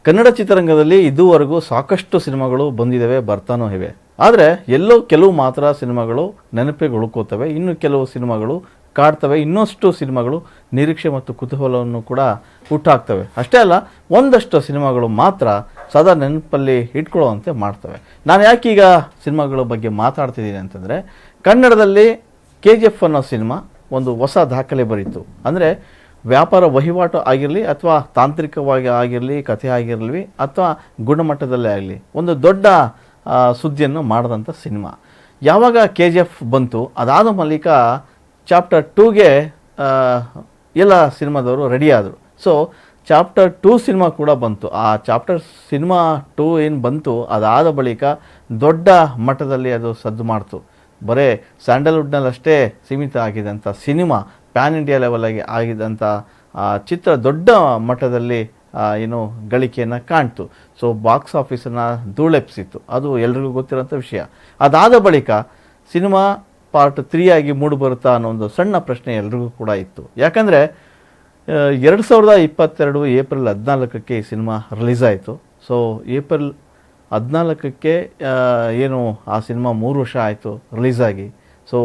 ಕನ್ನಡ ಚಿತ್ರರಂಗದಲ್ಲಿ ಇದುವರೆಗೂ ಸಾಕಷ್ಟು ಸಿನಿಮಾಗಳು ಬಂದಿದ್ದಾವೆ, ಬರ್ತಾನೂ ಇವೆ. ಆದರೆ ಎಲ್ಲೋ ಕೆಲವು ಮಾತ್ರ ಸಿನಿಮಾಗಳು ನೆನಪಿಗೆ ಉಳ್ಕೋತವೆ, ಇನ್ನು ಕೆಲವು ಸಿನಿಮಾಗಳು ಕಾಡ್ತವೆ, ಇನ್ನಷ್ಟು ಸಿನಿಮಾಗಳು ನಿರೀಕ್ಷೆ ಮತ್ತು ಕುತೂಹಲವನ್ನು ಕೂಡ ಹುಟ್ಟಾಕ್ತವೆ. ಅಷ್ಟೇ ಅಲ್ಲ, ಒಂದಷ್ಟು ಸಿನಿಮಾಗಳು ಮಾತ್ರ ಸದಾ ನೆನಪಲ್ಲಿ ಇಟ್ಕೊಳ್ಳುವಂತೆ ಮಾಡ್ತವೆ. ನಾನು ಯಾಕೀಗ ಸಿನಿಮಾಗಳ ಬಗ್ಗೆ ಮಾತಾಡ್ತಿದ್ದೀನಿ ಅಂತಂದರೆ, ಕನ್ನಡದಲ್ಲಿ KGF ಅನ್ನೋ ಸಿನಿಮಾ ಒಂದು ಹೊಸ ದಾಖಲೆ ಬರೀತು. ಅಂದರೆ ವ್ಯಾಪಾರ ವಹಿವಾಟು ಆಗಿರಲಿ ಅಥವಾ ತಾಂತ್ರಿಕವಾಗಿ ಆಗಿರಲಿ, ಕಥೆ ಆಗಿರಲಿ ಅಥವಾ ಗುಣಮಟ್ಟದಲ್ಲೇ ಆಗಲಿ ಒಂದು ದೊಡ್ಡ ಸುದ್ದಿಯನ್ನು ಮಾಡಿದಂಥ ಸಿನಿಮಾ. ಯಾವಾಗ KGF ಬಂತು, ಅದಾದ ಬಳಿಕ ಚಾಪ್ಟರ್ 2ಗೆ ಎಲ್ಲ ಸಿನಿಮಾದವರು ರೆಡಿ ಆದರು. ಸೊ ಚಾಪ್ಟರ್ 2 ಸಿನಿಮಾ ಕೂಡ ಬಂತು. ಆ ಚಾಪ್ಟರ್ ಸಿನಿಮಾ 2 ಏನು ಬಂತು, ಅದಾದ ಬಳಿಕ ದೊಡ್ಡ ಮಟ್ಟದಲ್ಲಿ ಅದು ಸದ್ದು ಮಾಡ್ತು. ಬರೀ ಸ್ಯಾಂಡಲ್ವುಡ್ನಲ್ಲಷ್ಟೇ ಸೀಮಿತ ಆಗಿದ್ದಂಥ ಸಿನಿಮಾ ಪ್ಯಾನ್ ಇಂಡಿಯಾ ಲೆವೆಲಾಗಿ ಆಗಿದ್ದಂಥ ಚಿತ್ರ ದೊಡ್ಡ ಮಟ್ಟದಲ್ಲಿ ಏನು ಗಳಿಕೆಯನ್ನು ಕಾಣ್ತು. ಸೊ ಬಾಕ್ಸ್ ಆಫೀಸನ್ನು ಧೂಳೆಪ್ಸಿತ್ತು, ಅದು ಎಲ್ರಿಗೂ ಗೊತ್ತಿರೋಂಥ ವಿಷಯ. ಅದಾದ ಬಳಿಕ ಸಿನಿಮಾ ಪಾರ್ಟ್ 3 ಆಗಿ ಮೂಡಿಬರುತ್ತಾ ಅನ್ನೋ ಒಂದು ಸಣ್ಣ ಪ್ರಶ್ನೆ ಎಲ್ರಿಗೂ ಕೂಡ ಇತ್ತು. ಯಾಕಂದರೆ 2022 ಏಪ್ರಿಲ್ 14ಕ್ಕೆ ಈ ಸಿನಿಮಾ ರಿಲೀಸ್ ಆಯಿತು. ಸೊ ಏಪ್ರಿಲ್ 14ಕ್ಕೆ ಏನು ಆ ಸಿನಿಮಾ 3 ವರ್ಷ ಆಯಿತು ರಿಲೀಸ್ ಆಗಿ. ಸೊ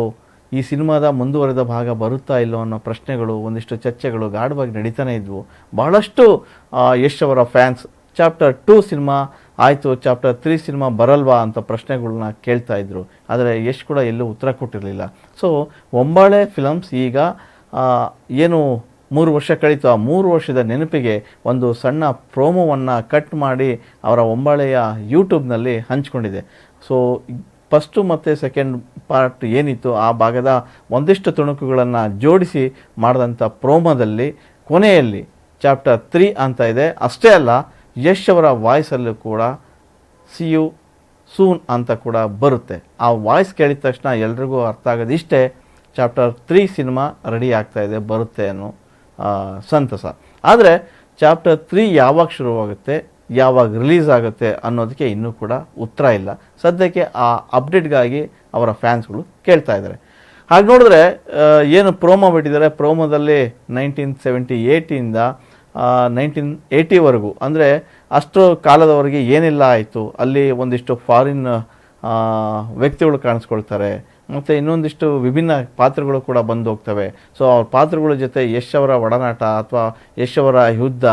ಈ ಸಿನಿಮಾದ ಮುಂದುವರೆದ ಭಾಗ ಬರುತ್ತಾ ಇಲ್ಲೋ ಅನ್ನೋ ಪ್ರಶ್ನೆಗಳು, ಒಂದಿಷ್ಟು ಚರ್ಚೆಗಳು ಗಾಢವಾಗಿ ನಡೀತಾನೆ ಇದ್ವು. ಬಹಳಷ್ಟು ಯಶ್ ಅವರ ಫ್ಯಾನ್ಸ್ ಚಾಪ್ಟರ್ 2 ಸಿನಿಮಾ ಆಯಿತು, ಚಾಪ್ಟರ್ 3 ಸಿನಿಮಾ ಬರಲ್ವಾ ಅಂತ ಪ್ರಶ್ನೆಗಳನ್ನ ಕೇಳ್ತಾ ಇದ್ರು. ಆದರೆ ಯಶ್ ಕೂಡ ಎಲ್ಲೂ ಉತ್ತರ ಕೊಟ್ಟಿರಲಿಲ್ಲ. ಸೊ ಒಂಬಾಳೆ ಫಿಲಮ್ಸ್ ಈಗ ಏನು 3 ವರ್ಷ ಕಳೀತು, ಆ 3 ವರ್ಷದ ನೆನಪಿಗೆ ಒಂದು ಸಣ್ಣ ಪ್ರೋಮೋವನ್ನು ಕಟ್ ಮಾಡಿ ಅವರ ಒಂಬಾಳೆಯ ಯೂಟ್ಯೂಬ್ನಲ್ಲಿ ಹಂಚ್ಕೊಂಡಿದೆ. ಸೊ ಫಸ್ಟು ಮತ್ತು ಸೆಕೆಂಡ್ ಪಾರ್ಟ್ ಏನಿತ್ತು ಆ ಭಾಗದ ಒಂದಿಷ್ಟು ತುಣುಕುಗಳನ್ನು ಜೋಡಿಸಿ ಮಾಡಿದಂಥ ಪ್ರೋಮೋದಲ್ಲಿ ಕೊನೆಯಲ್ಲಿ ಚಾಪ್ಟರ್ 3 ಅಂತ ಇದೆ. ಅಷ್ಟೇ ಅಲ್ಲ, ಯಶ್ ಅವರ ವಾಯ್ಸಲ್ಲೂ ಕೂಡ ಸಿ ಯು ಸೂನ್ ಅಂತ ಕೂಡ ಬರುತ್ತೆ. ಆ ವಾಯ್ಸ್ ಕೇಳಿದ ತಕ್ಷಣ ಎಲ್ರಿಗೂ ಅರ್ಥ ಆಗೋದಿಷ್ಟೇ, ಚಾಪ್ಟರ್ 3 ಸಿನಿಮಾ ರೆಡಿ ಆಗ್ತಾ ಇದೆ, ಬರುತ್ತೆ ಅನ್ನೋ ಸಂತಸ. ಆದರೆ ಚಾಪ್ಟರ್ 3 ಯಾವಾಗ ಶುರುವಾಗುತ್ತೆ, ಯಾವಾಗ ರಿಲೀಸ್ ಆಗುತ್ತೆ ಅನ್ನೋದಕ್ಕೆ ಇನ್ನೂ ಕೂಡ ಉತ್ತರ ಇಲ್ಲ. ಸದ್ಯಕ್ಕೆ ಆ ಅಪ್ಡೇಟ್ಗಾಗಿ ಅವರ ಫ್ಯಾನ್ಸ್ಗಳು ಕೇಳ್ತಾ ಇದ್ದಾರೆ. ಹಾಗೆ ನೋಡಿದ್ರೆ ಏನು ಪ್ರೋಮೋ ಬಿಟ್ಟಿದ್ದಾರೆ, ಪ್ರೋಮೋದಲ್ಲಿ 1978ಇಂದ 1980ವರೆಗೂ, ಅಂದರೆ ಅಷ್ಟು ಕಾಲದವರೆಗೆ ಏನೆಲ್ಲ ಆಯಿತು, ಅಲ್ಲಿ ಒಂದಿಷ್ಟು ಫಾರಿನ್ ವ್ಯಕ್ತಿಗಳು ಕಾಣಿಸ್ಕೊಳ್ತಾರೆ, ಮತ್ತು ಇನ್ನೊಂದಿಷ್ಟು ವಿಭಿನ್ನ ಪಾತ್ರಗಳು ಕೂಡ ಬಂದು ಹೋಗ್ತವೆ. ಸೊ ಅವ್ರ ಪಾತ್ರಗಳ ಜೊತೆ ಯಶ್ ಅವರ ಒಡನಾಟ ಅಥವಾ ಯಶ್ ಅವರ ಯುದ್ಧ,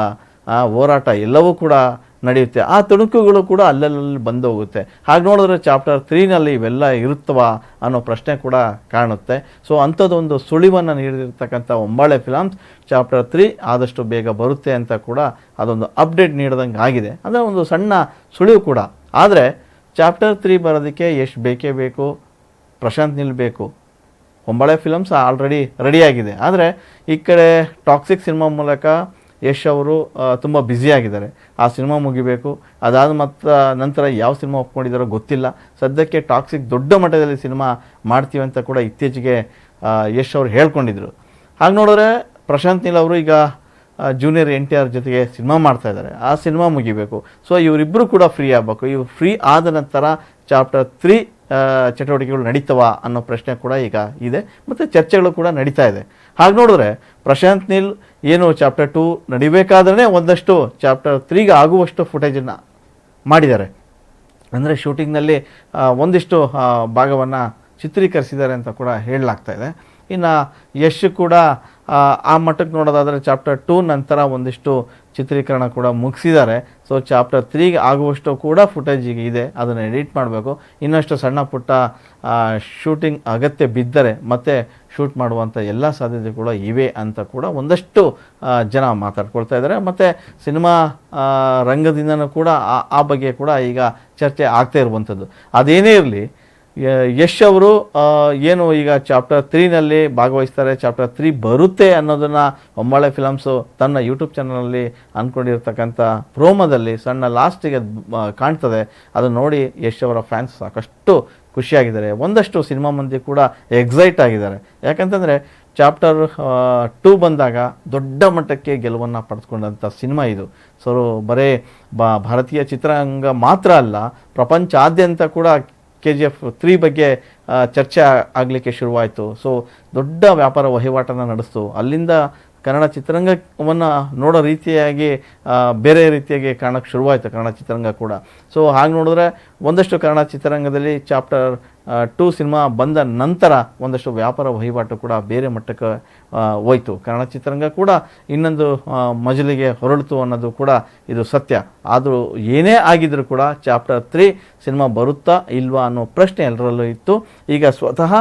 ಹೋರಾಟ ಎಲ್ಲವೂ ಕೂಡ ನಡೆಯುತ್ತೆ. ಆ ತುಣುಕುಗಳು ಕೂಡ ಅಲ್ಲಲ್ಲಿ ಬಂದು ಹೋಗುತ್ತೆ. ಹಾಗೆ ನೋಡಿದ್ರೆ ಚಾಪ್ಟರ್ 3ನಲ್ಲಿ ಇವೆಲ್ಲ ಇರುತ್ತವಾ ಅನ್ನೋ ಪ್ರಶ್ನೆ ಕೂಡ ಕಾಣುತ್ತೆ. ಸೊ ಅಂಥದ್ದೊಂದು ಸುಳಿವನ್ನು ನೀಡಿರ್ತಕ್ಕಂಥ ಒಂಬಾಳೆ ಫಿಲಮ್ಸ್ ಚಾಪ್ಟರ್ 3 ಆದಷ್ಟು ಬೇಗ ಬರುತ್ತೆ ಅಂತ ಕೂಡ ಅದೊಂದು ಅಪ್ಡೇಟ್ ನೀಡಿದಂಗೆ ಆಗಿದೆ. ಅಂದರೆ ಒಂದು ಸಣ್ಣ ಸುಳಿವು ಕೂಡ. ಆದರೆ ಚಾಪ್ಟರ್ 3 ಬರೋದಕ್ಕೆ ಯಶ್ ಬೇಕೇ ಬೇಕು, ಪ್ರಶಾಂತ್ ನೀಲ್ ಬೇಕು. ಒಂಬಾಳೆ ಫಿಲಮ್ಸ್ ಆಲ್ರೆಡಿ ರೆಡಿಯಾಗಿದೆ. ಆದರೆ ಈ ಕಡೆ ಟಾಕ್ಸಿಕ್ ಸಿನಿಮಾ ಮೂಲಕ ಯಶ್ ಅವರು ತುಂಬ ಬ್ಯುಸಿಯಾಗಿದ್ದಾರೆ. ಆ ಸಿನಿಮಾ ಮುಗಿಬೇಕು. ಅದಾದ ನಂತರ ಯಾವ ಸಿನಿಮಾ ಒಪ್ಕೊಂಡಿದ್ದಾರೋ ಗೊತ್ತಿಲ್ಲ. ಸದ್ಯಕ್ಕೆ ಟಾಕ್ಸಿಕ್ ದೊಡ್ಡ ಮಟ್ಟದಲ್ಲಿ ಸಿನಿಮಾ ಮಾಡ್ತೀವಿ ಅಂತ ಕೂಡ ಇತ್ತೀಚೆಗೆ ಯಶ್ ಅವರು ಹೇಳ್ಕೊಂಡಿದ್ರು. ಹಾಗೆ ನೋಡಿದ್ರೆ ಪ್ರಶಾಂತ್ ನೀಲ್ ಅವರು ಈಗ ಜೂನಿಯರ್ NTR ಜೊತೆಗೆ ಸಿನಿಮಾ ಮಾಡ್ತಾ ಇದ್ದಾರೆ. ಆ ಸಿನಿಮಾ ಮುಗಿಬೇಕು. ಸೊ ಇವರಿಬ್ಬರು ಕೂಡ ಫ್ರೀ ಆಗಬೇಕು. ಇವ್ರು ಫ್ರೀ ಆದ ನಂತರ ಚಾಪ್ಟರ್ 3 ಚಟುವಟಿಕೆಗಳು ನಡೀತವಾ ಅನ್ನೋ ಪ್ರಶ್ನೆ ಕೂಡ ಈಗ ಇದೆ, ಮತ್ತು ಚರ್ಚೆಗಳು ಕೂಡ ನಡೀತಾ ಇದೆ. ಹಾಗೆ ನೋಡಿದ್ರೆ ಪ್ರಶಾಂತ್ ನೀಲ್ ಏನು ಚಾಪ್ಟರ್ 2 ನಡಿಬೇಕಾದ್ರೆ ಒಂದಷ್ಟು ಚಾಪ್ಟರ್ 3ಗೆ ಆಗುವಷ್ಟು ಫುಟೇಜನ್ನು ಮಾಡಿದ್ದಾರೆ. ಅಂದರೆ ಶೂಟಿಂಗ್ನಲ್ಲಿ ಒಂದಿಷ್ಟು ಭಾಗವನ್ನು ಚಿತ್ರೀಕರಿಸಿದ್ದಾರೆ ಅಂತ ಕೂಡ ಹೇಳಲಾಗ್ತಾ ಇದೆ. ಇನ್ನು ಯಶ್ ಕೂಡ ಆ ಮಟ್ಟಕ್ಕೆ ನೋಡೋದಾದರೆ ಚಾಪ್ಟರ್ 2 ನಂತರ ಒಂದಿಷ್ಟು ಚಿತ್ರೀಕರಣ ಕೂಡ ಮುಗಿಸಿದ್ದಾರೆ. ಸೊ ಚಾಪ್ಟರ್ 3ಗೆ ಆಗುವಷ್ಟು ಕೂಡ ಫುಟೇಜ್ ಈಗ ಇದೆ, ಅದನ್ನು ಎಡಿಟ್ ಮಾಡಬೇಕು. ಇನ್ನಷ್ಟು ಸಣ್ಣ ಪುಟ್ಟ ಶೂಟಿಂಗ್ ಅಗತ್ಯ ಬಿದ್ದರೆ ಮತ್ತೆ ಶೂಟ್ ಮಾಡುವಂಥ ಎಲ್ಲ ಸಾಧ್ಯತೆ ಕೂಡ ಇವೆ ಅಂತ ಕೂಡ ಒಂದಷ್ಟು ಜನ ಮಾತಾಡ್ಕೊಳ್ತಾ ಇದ್ದಾರೆ. ಮತ್ತು ಸಿನಿಮಾ ರಂಗದಿಂದನೂ ಕೂಡ ಆ ಬಗ್ಗೆ ಕೂಡ ಈಗ ಚರ್ಚೆ ಆಗ್ತಾ ಇರುವಂಥದ್ದು. ಅದೇನೇ ಇರಲಿ, ಯಶ್ ಅವರು ಏನು ಈಗ ಚಾಪ್ಟರ್ 3ನಲ್ಲಿ ಭಾಗವಹಿಸ್ತಾರೆ, ಚಾಪ್ಟರ್ 3 ಬರುತ್ತೆ ಅನ್ನೋದನ್ನು ಒಂಬಾಳೆ ಫಿಲಮ್ಸು ತನ್ನ ಯೂಟ್ಯೂಬ್ ಚಾನಲಲ್ಲಿ ಅಂದ್ಕೊಂಡಿರ್ತಕ್ಕಂಥ ಪ್ರೋಮೋದಲ್ಲಿ ಸಣ್ಣ ಲಾಸ್ಟಿಗೆ ಕಾಣ್ತದೆ. ಅದನ್ನು ನೋಡಿ ಯಶ್ ಅವರ ಫ್ಯಾನ್ಸ್ ಸಾಕಷ್ಟು ಖುಷಿಯಾಗಿದ್ದಾರೆ. ಒಂದಷ್ಟು ಸಿನಿಮಾ ಮಂದಿ ಕೂಡ ಎಕ್ಸೈಟ್ ಆಗಿದ್ದಾರೆ. ಯಾಕಂತಂದರೆ ಚಾಪ್ಟರ್ 2 ಬಂದಾಗ ದೊಡ್ಡ ಮಟ್ಟಕ್ಕೆ ಗೆಲುವನ್ನು ಪಡೆದುಕೊಂಡಂಥ ಸಿನಿಮಾ ಇದು. ಸೊ ಬರೀ ಭಾರತೀಯ ಚಿತ್ರರಂಗ ಮಾತ್ರ ಅಲ್ಲ, ಪ್ರಪಂಚಾದ್ಯಂತ ಕೂಡ KGF 3 ಬಗ್ಗೆ ಚರ್ಚೆ ಆಗಲಿಕ್ಕೆ ಶುರುವಾಯಿತು. ಸೊ ದೊಡ್ಡ ವ್ಯಾಪಾರ ವಹಿವಾಟನ್ನು ನಡೆಸ್ತು. ಅಲ್ಲಿಂದ ಕನ್ನಡ ಚಿತ್ರರಂಗವನ್ನು ನೋಡೋ ರೀತಿಯಾಗಿ ಬೇರೆ ರೀತಿಯಾಗಿ ಕಾಣಕ್ಕೆ ಶುರುವಾಯಿತು ಕನ್ನಡ ಚಿತ್ರರಂಗ ಕೂಡ. ಸೊ ಹಾಗೆ ನೋಡಿದ್ರೆ ಒಂದಷ್ಟು ಕನ್ನಡ ಚಿತ್ರರಂಗದಲ್ಲಿ ಚಾಪ್ಟರ್ 2 ಸಿನಿಮಾ ಬಂದ ನಂತರ ಒಂದಷ್ಟು ವ್ಯಾಪಾರ ವಹಿವಾಟು ಕೂಡ ಬೇರೆ ಮಟ್ಟಕ್ಕೆ ಹೋಯಿತು. ಕನ್ನಡ ಚಿತ್ರರಂಗ ಕೂಡ ಇನ್ನೊಂದು ಮಜಲಿಗೆ ಹೊರಳಿತು ಅನ್ನೋದು ಕೂಡ ಇದು ಸತ್ಯ. ಆದರೂ ಏನೇ ಆಗಿದ್ರೂ ಕೂಡ ಚಾಪ್ಟರ್ 3 ಸಿನಿಮಾ ಬರುತ್ತಾ ಇಲ್ವಾ ಅನ್ನೋ ಪ್ರಶ್ನೆ ಎಲ್ಲರಲ್ಲೂ ಇತ್ತು. ಈಗ ಸ್ವತಃ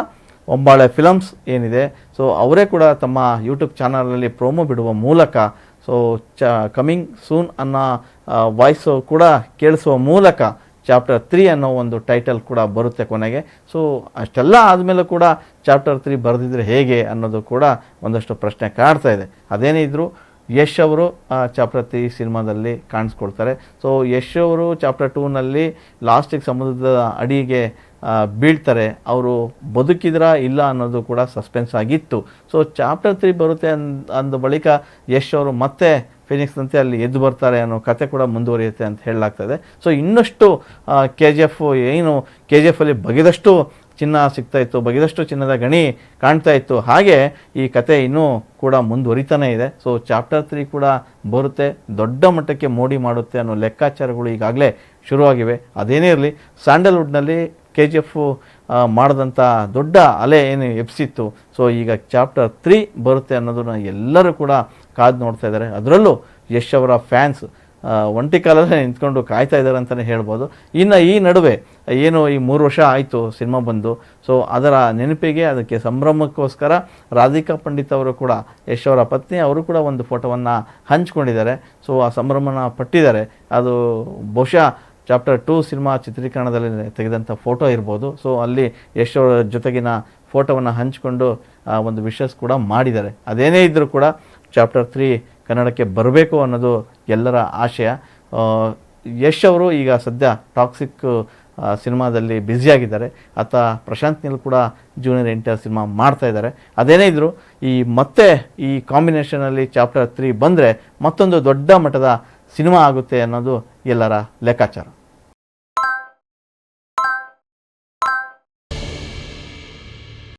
ಒಂಬಾಳೆ ಫಿಲಮ್ಸ್ ಏನಿದೆ, ಸೊ ಅವರೇ ಕೂಡ ತಮ್ಮ ಯೂಟ್ಯೂಬ್ ಚಾನಲಲ್ಲಿ ಪ್ರೋಮೋ ಬಿಡುವ ಮೂಲಕ ಸೊ ಕಮಿಂಗ್ ಸೂನ್ ಅನ್ನೋ ವಾಯ್ಸು ಕೂಡ ಕೇಳಿಸುವ ಮೂಲಕ ಚಾಪ್ಟರ್ 3 ಅನ್ನೋ ಒಂದು ಟೈಟಲ್ ಕೂಡ ಬರುತ್ತೆ ಕೊನೆಗೆ. ಸೊ ಅಷ್ಟೆಲ್ಲ ಆದಮೇಲೆ ಕೂಡ ಚಾಪ್ಟರ್ 3 ಬರೆದಿದ್ರೆ ಹೇಗೆ ಅನ್ನೋದು ಕೂಡ ಒಂದಷ್ಟು ಪ್ರಶ್ನೆ ಕಾಡ್ತಾ ಇದೆ. ಅದೇನೇ ಇದ್ದರೂ ಯಶ್ ಅವರು ಚಾಪ್ಟರ್ 3 ಸಿನಿಮಾದಲ್ಲಿ ಕಾಣಿಸ್ಕೊಳ್ತಾರೆ. ಸೊ ಯಶ್ ಅವರು ಚಾಪ್ಟರ್ 2ನಲ್ಲಿ ಲಾಸ್ಟಿಗೆ ಸಮುದ್ರದ ಅಡಿಗೆ ಬೀಳ್ತಾರೆ. ಅವರು ಬದುಕಿದ್ರಾ ಇಲ್ಲ ಅನ್ನೋದು ಕೂಡ ಸಸ್ಪೆನ್ಸ್ ಆಗಿತ್ತು. ಸೊ ಚಾಪ್ಟರ್ 3 ಬರುತ್ತೆ ಅಂದ ಬಳಿಕ ಯಶ್ ಅವರು ಮತ್ತೆ ಫಿನಿಕ್ಸ್ನಂತೆ ಅಲ್ಲಿ ಎದ್ದು ಬರ್ತಾರೆ ಅನ್ನೋ ಕತೆ ಕೂಡ ಮುಂದುವರಿಯುತ್ತೆ ಅಂತ ಹೇಳಲಾಗ್ತದೆ. ಸೊ ಇನ್ನಷ್ಟು KGF ಏನು KGF ಅಲ್ಲಿ ಬಗೆದಷ್ಟು ಚಿನ್ನ ಸಿಗ್ತಾ ಇತ್ತು, ಬಗೆದಷ್ಟು ಚಿನ್ನದ ಗಣಿ ಕಾಣ್ತಾ ಇತ್ತು, ಹಾಗೆ ಈ ಕತೆ ಇನ್ನೂ ಕೂಡ ಮುಂದುವರಿತಾನೆ ಇದೆ. ಸೊ ಚಾಪ್ಟರ್ 3 ಕೂಡ ಬರುತ್ತೆ, ದೊಡ್ಡ ಮಟ್ಟಕ್ಕೆ ಮೋಡಿ ಮಾಡುತ್ತೆ ಅನ್ನೋ ಲೆಕ್ಕಾಚಾರಗಳು ಈಗಾಗಲೇ ಶುರುವಾಗಿವೆ. ಅದೇನೇ ಇರಲಿ, ಸ್ಯಾಂಡಲ್ವುಡ್ನಲ್ಲಿ KGF ಮಾಡಿದಂಥ ದೊಡ್ಡ ಅಲೆ ಏನು ಎಬ್ಸಿತ್ತು, ಸೊ ಈಗ ಚಾಪ್ಟರ್ 3 ಬರುತ್ತೆ ಅನ್ನೋದನ್ನ ಎಲ್ಲರೂ ಕೂಡ ಕಾದು ನೋಡ್ತಾ ಇದ್ದಾರೆ. ಅದರಲ್ಲೂ ಯಶ್ ಅವರ ಫ್ಯಾನ್ಸ್ ಒಂಟಿ ಕಾಲಲ್ಲೇ ನಿಂತ್ಕೊಂಡು ಕಾಯ್ತಾ ಇದ್ದಾರೆ ಅಂತಲೇ ಹೇಳ್ಬೋದು. ಇನ್ನು ಈ ನಡುವೆ ಏನು ಈ 3 ವರ್ಷ ಆಯಿತು ಸಿನಿಮಾ ಬಂದು, ಸೊ ಅದರ ನೆನಪಿಗೆ ಅದಕ್ಕೆ ಸಂಭ್ರಮಕ್ಕೋಸ್ಕರ ರಾಧಿಕಾ ಪಂಡಿತ್ ಅವರು ಕೂಡ, ಯಶ್ ಅವರ ಪತ್ನಿ ಅವರು ಕೂಡ ಒಂದು ಫೋಟೋವನ್ನು ಹಂಚ್ಕೊಂಡಿದ್ದಾರೆ. ಸೊ ಆ ಸಂಭ್ರಮನ ಪಟ್ಟಿದ್ದಾರೆ. ಅದು ಬಹುಶಃ ಚಾಪ್ಟರ್ 2 ಸಿನಿಮಾ ಚಿತ್ರೀಕರಣದಲ್ಲಿ ತೆಗೆದಂಥ ಫೋಟೋ ಇರ್ಬೋದು. ಸೊ ಅಲ್ಲಿ ಯಶ್ ಅವರ ಜೊತೆಗಿನ ಫೋಟೋವನ್ನು ಹಂಚಿಕೊಂಡು ಒಂದು ವಿಶಸ್ ಕೂಡ ಮಾಡಿದ್ದಾರೆ. ಅದೇನೇ ಇದ್ದರೂ ಕೂಡ ಚಾಪ್ಟರ್ 3 ಕನ್ನಡಕ್ಕೆ ಬರಬೇಕು ಅನ್ನೋದು ಎಲ್ಲರ ಆಶಯ. ಯಶ್ ಅವರು ಈಗ ಸದ್ಯ ಟಾಕ್ಸಿಕ್ ಸಿನಿಮಾದಲ್ಲಿ ಬ್ಯುಸಿಯಾಗಿದ್ದಾರೆ. ಆತ ಪ್ರಶಾಂತ್ ನೀಲ್ ಕೂಡ ಜೂನಿಯರ್ NTR ಸಿನಿಮಾ ಮಾಡ್ತಾ ಇದ್ದಾರೆ. ಅದೇನೇ ಇದ್ದರೂ ಮತ್ತೆ ಈ ಕಾಂಬಿನೇಷನಲ್ಲಿ ಚಾಪ್ಟರ್ 3 ಬಂದರೆ ಮತ್ತೊಂದು ದೊಡ್ಡ ಮಟ್ಟದ ಸಿನಿಮಾ ಆಗುತ್ತೆ ಅನ್ನೋದು ಎಲ್ಲರ ಲೆಕ್ಕಾಚಾರ.